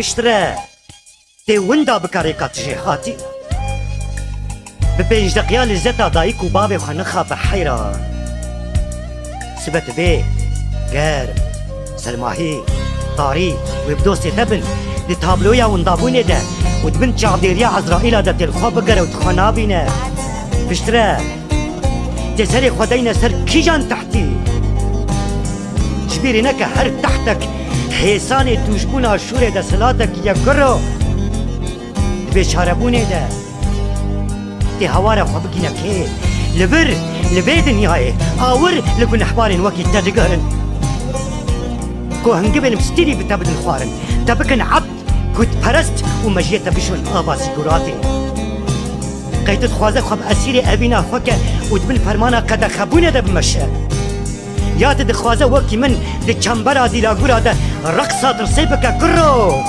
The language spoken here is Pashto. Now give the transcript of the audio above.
بشترى تي وندا بكاريكات جهاتي ببينج دقيقة لزتا دايك وبابي وخنخا بحيرة سبت بيه قارب سلماهي طاري ويبدوسي تبن لتابلويا وندابوني ده ودبن شعبيريا عزرائيل ده تلخوا بقرة وتخنابينا بشترى تسري خدينا سر كيجان تحتي جبيرينك هر تحتك حيساني توشبونا شوري ده سلاتك يقرو بشاربوني ده تي هوارا خبقينا كي لبر لبيد النهاية آور لكن أحبارين وكي تدقرن كو هنجبن مستيري بتابد الخوارن تبكن عبد كنت برست ومجيت بشون آبا سيقوراتي قيت خوازة خب أسيري أبينا فكا ودبن فرمانا قد خبونا ده بمشا يا تدخوازة وكي من دي چمبرا دي لاغورا ده رقصات رسيبكا كرو